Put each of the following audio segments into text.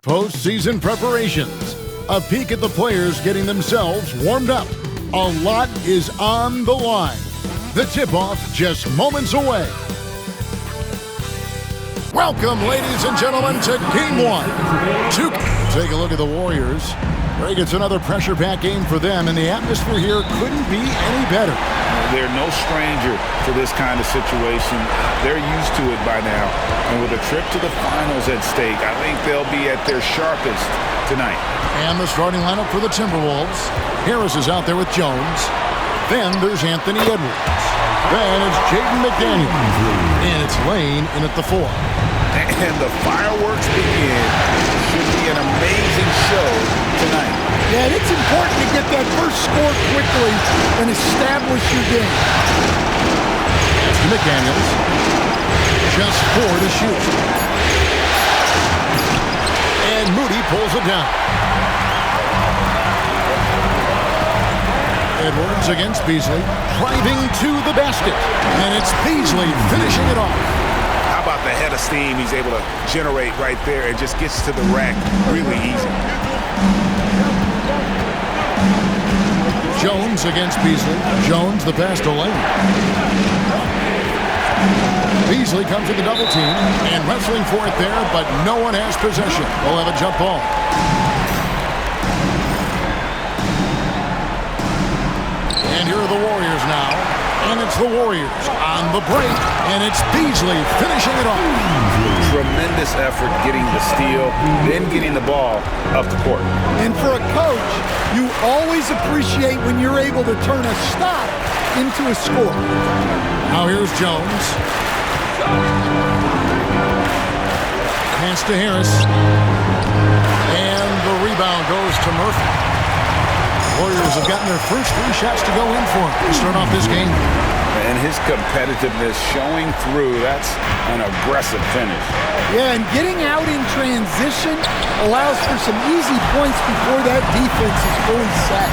Postseason preparations. A peek at the players getting themselves warmed up. A lot is on the line. The tip-off just moments away. Welcome, ladies and gentlemen, to Game 1. Take a look at the Warriors. Greg, it's another pressure-packed game for them, and the atmosphere here couldn't be any better. They're no stranger to this kind of situation. They're used to it by now. And with a trip to the finals at stake, I think they'll be at their sharpest tonight. And the starting lineup for the Timberwolves. Harris is out there with Jones. Then there's Anthony Edwards. Then it's Jaden McDaniels. And it's Lane in at the 4. And the fireworks begin. Should be an amazing show tonight. Yeah, and it's important to get that first score quickly and establish your game. That's to McDaniels. Just 4 to shoot. And Moody pulls it down. Edwards against Beasley, driving to the basket. And it's Beasley finishing it off. How about the head of steam he's able to generate right there and just gets to the rack really easy. Jones against Beasley. Jones the pass to Lane. Beasley comes with the double team and wrestling for it there, but no one has possession. We'll have a jump ball. And here are the Warriors now. And it's the Warriors on the break, and it's Beasley finishing it off. Tremendous effort getting the steal, then getting the ball up the court. And for a coach, you always appreciate when you're able to turn a stop into a score. Now here's Jones. Pass to Harris. And the rebound goes to Murphy. Warriors have gotten their first 3 shots to go in for him to start off this game. And his competitiveness showing through. That's an aggressive finish. Yeah, and getting out in transition allows for some easy points before that defense is fully set.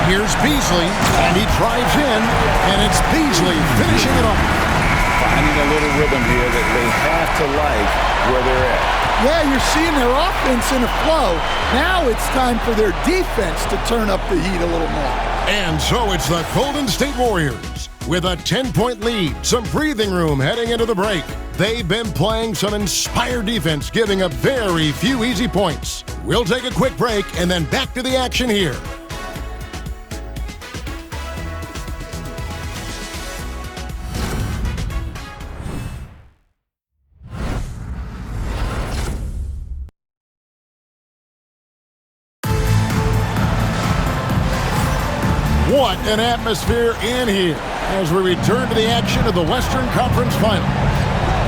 Here's Beasley, and he drives in, and it's Beasley finishing it off. Finding a little rhythm here that they have to like where they're at. Yeah, you're seeing their offense in a flow. Now it's time for their defense to turn up the heat a little more. And so it's the Golden State Warriors with a 10-point lead, some breathing room heading into the break. They've been playing some inspired defense, giving up very few easy points. We'll take a quick break and then back to the action here. What an atmosphere in here as we return to the action of the Western Conference Final.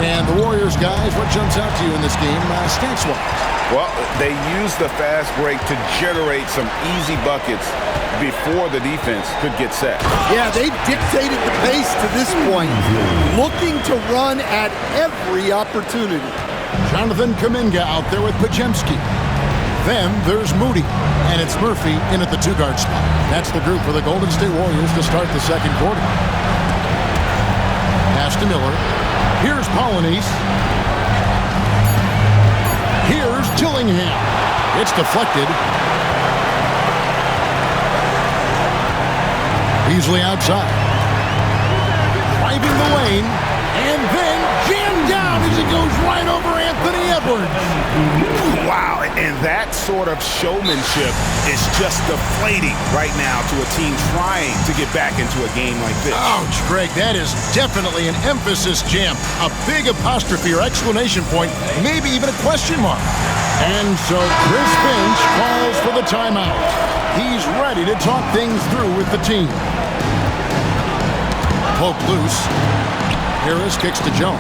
And the Warriors, guys, what jumps out to you in this game, stats-wise? Well, they used the fast break to generate some easy buckets before the defense could get set. Yeah, they've dictated the pace to this point, looking to run at every opportunity. Jonathan Kuminga out there with Podziemski. Then there's Moody, and it's Murphy in at the 2-guard spot. That's the group for the Golden State Warriors to start the second quarter. Pass to Miller. Here's Polynice. Here's Dillingham. It's deflected. Beasley outside. Driving the lane, and then jammed down as it goes right over Anthony Edwards. Wow, and that sort of showmanship is just deflating right now to a team trying to get back into a game like this. Ouch, Greg, that is definitely an emphasis jam. A big apostrophe or exclamation point, maybe even a question mark. And so Chris Finch calls for the timeout. He's ready to talk things through with the team. Poke loose. Harris kicks to Jones.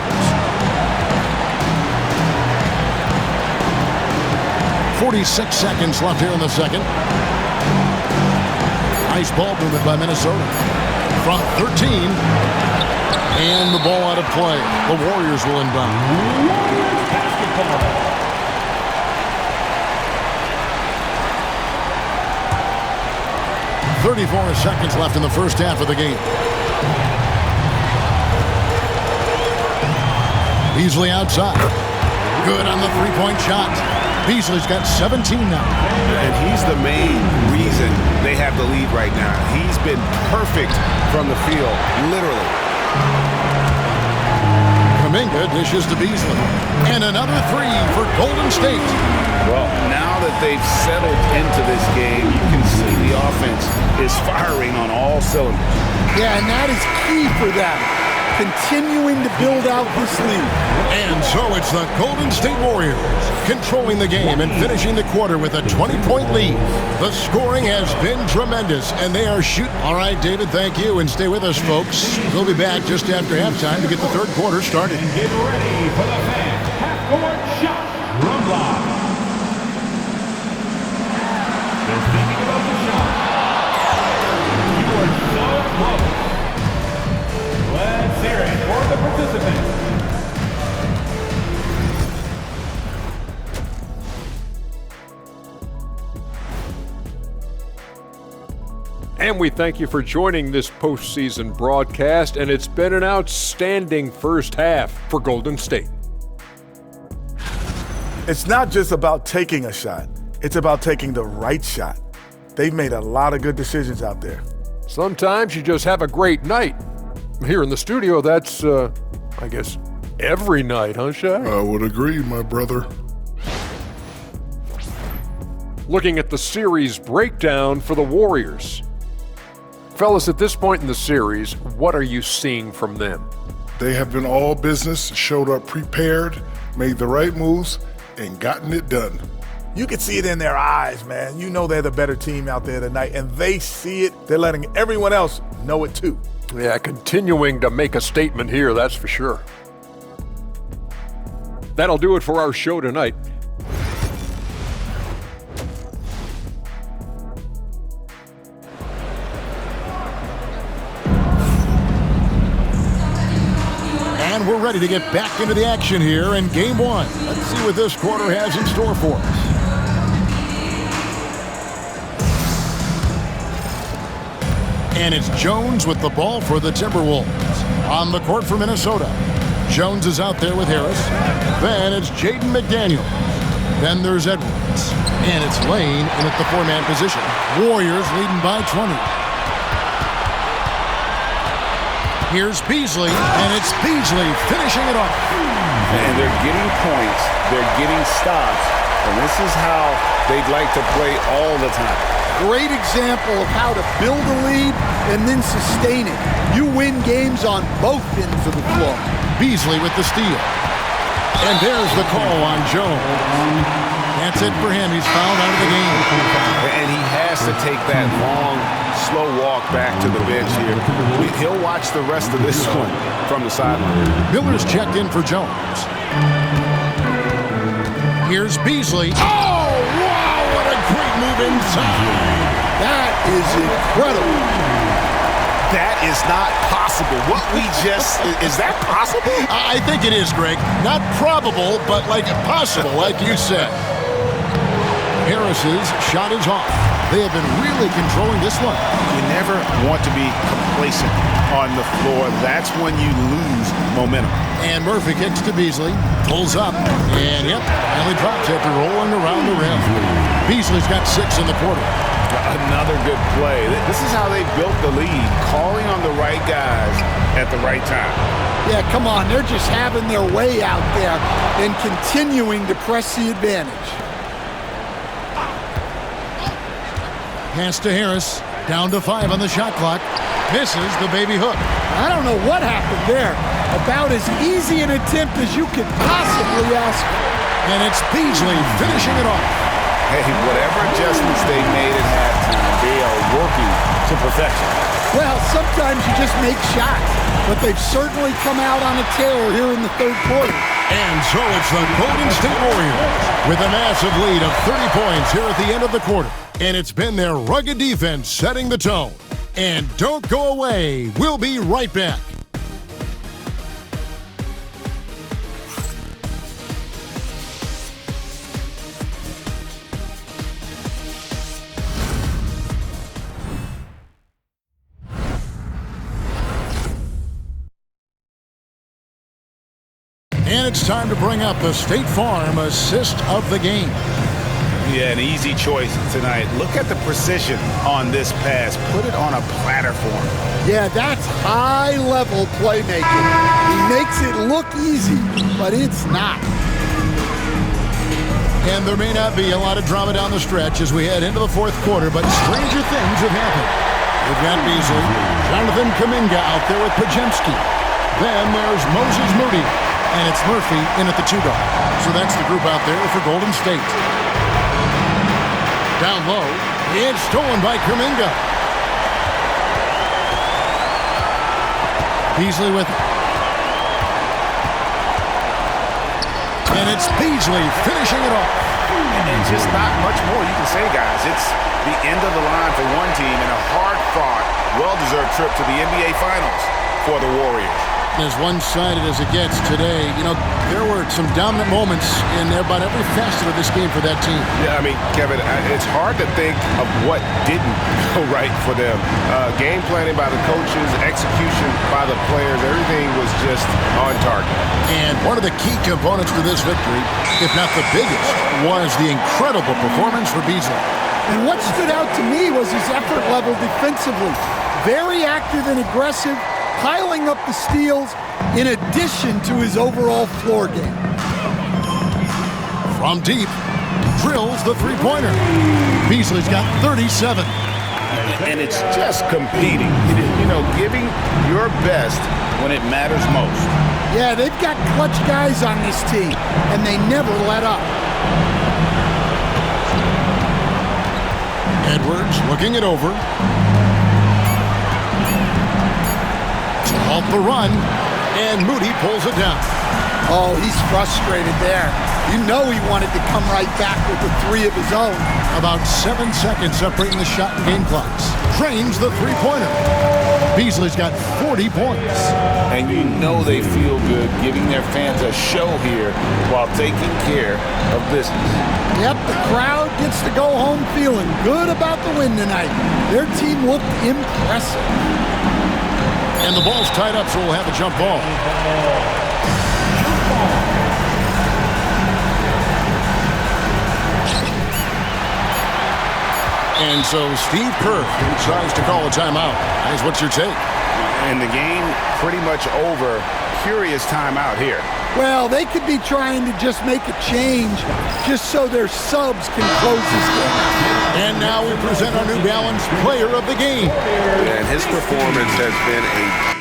46 seconds left here in the second. Nice ball movement by Minnesota. From 13. And the ball out of play. The Warriors will inbound. Basketball. 34 seconds left in the first half of the game. Beasley outside. Good on the three-point shot. Beasley's got 17 now. And he's the main reason they have the lead right now. He's been perfect from the field, literally. Kuminga dishes to Beasley. And another three for Golden State. Well, now that they've settled into this game, you can see the offense is firing on all cylinders. Yeah, and that is key for them, continuing to build out this lead. And so it's the Golden State Warriors controlling the game and finishing the quarter with a 20-point lead. The scoring has been tremendous, and they are shooting. All right, David, thank you, and stay with us, folks. We'll be back just after halftime to get the third quarter started. And get ready for the fan half-court shot from live. They're thinking about the shot. You are so close. Let's hear it for the participants. And we thank you for joining this postseason broadcast, and it's been an outstanding first half for Golden State. It's not just about taking a shot. It's about taking the right shot. They've made a lot of good decisions out there. Sometimes you just have a great night. Here in the studio, that's, I guess, every night, huh, Shaq? I would agree, my brother. Looking at the series breakdown for the Warriors. Fellas, at this point in the series, what are you seeing from them? They have been all business, showed up prepared, made the right moves, and gotten it done. You can see it in their eyes, man. You know they're the better team out there tonight, and they see it. They're letting everyone else know it too. Yeah, continuing to make a statement here, that's for sure. That'll do it for our show tonight. And we're ready to get back into the action here in Game 1. Let's see what this quarter has in store for us. And it's Jones with the ball for the Timberwolves. On the court for Minnesota. Jones is out there with Harris. Then it's Jaden McDaniel. Then there's Edwards. And it's Lane in at the four-man position. Warriors leading by 20. Here's Beasley, and it's Beasley finishing it off. And they're getting points, they're getting stops, and this is how they'd like to play all the time. Great example of how to build a lead and then sustain it. You win games on both ends of the floor. Beasley with the steal. And there's the call on Jones. That's it for him. He's fouled out of the game. And he has to take that long, slow walk back to the bench here. He'll watch the rest of this one from the sideline. Miller's checked in for Jones. Here's Beasley. Oh, wow, what a great move inside. That is incredible. That is not possible. What we just, is that possible? I think it is, Greg. Not probable, but like possible, like you said. Harris's shot is off. They have been really controlling this one. You never want to be complacent on the floor. That's when you lose momentum. And Murphy kicks to Beasley, pulls up, and yep, finally drops after rolling around the rim. Beasley's got 6 in the quarter. Another good play. This is how they built the lead, calling on the right guys at the right time. Yeah, come on, they're just having their way out there and continuing to press the advantage. Pass to Harris, down to 5 on the shot clock. Misses the baby hook. I don't know what happened there. About as easy an attempt as you could possibly ask for. And it's Beasley finishing it off. Hey, whatever adjustments they made at halftime, they are working to perfection. Well, sometimes you just make shots, but they've certainly come out on a tear here in the third quarter. And so it's the Golden State Warriors with a massive lead of 30 points here at the end of the quarter. And it's been their rugged defense setting the tone. And don't go away. We'll be right back. And it's time to bring up the State Farm assist of the game. Yeah, an easy choice tonight. Look at the precision on this pass. Put it on a platter for him. Yeah, that's high-level playmaking. He makes it look easy, but it's not. And there may not be a lot of drama down the stretch as we head into the fourth quarter, but stranger things have happened. We've got Beasley, Jonathan Kuminga out there with Podziemski. Then there's Moses Moody, and it's Murphy in at the 2 guard. So that's the group out there for Golden State. Down low, it's stolen by Kuminga. Beasley with it. And it's Beasley finishing it off. And just not much more you can say, guys. It's the end of the line for one team and a hard-fought, well-deserved trip to the NBA Finals for the Warriors. As one-sided as it gets today, you know, there were some dominant moments in about every facet of this game for that team. Yeah, I mean, Kevin, it's hard to think of what didn't go right for them. Game planning by the coaches, execution by the players, everything was just on target. And one of the key components to this victory, if not the biggest, was the incredible performance for Beasley. And what stood out to me was his effort level defensively. Very active and aggressive, piling up the steals in addition to his overall floor game. From deep, drills the three-pointer. Beasley's got 37. And it's just competing, you know, giving your best when it matters most. Yeah, they've got clutch guys on this team, and they never let up. Edwards looking it over. To halt the run, and Moody pulls it down. Oh, he's frustrated there. You know he wanted to come right back with the 3 of his own. About 7 seconds separating the shot and game clocks. Trains the three-pointer. Beasley's got 40 points. And you know they feel good giving their fans a show here while taking care of business. Yep, the crowd gets to go home feeling good about the win tonight. Their team looked impressive. And the ball's tied up, so we'll have a jump ball. And so Steve Kerr tries to call a timeout. Guys, what's your take? And the game pretty much over. Curious timeout here. Well, they could be trying to just make a change just so their subs can close this game out. And now we present our New Balance Player of the Game. And his performance has been a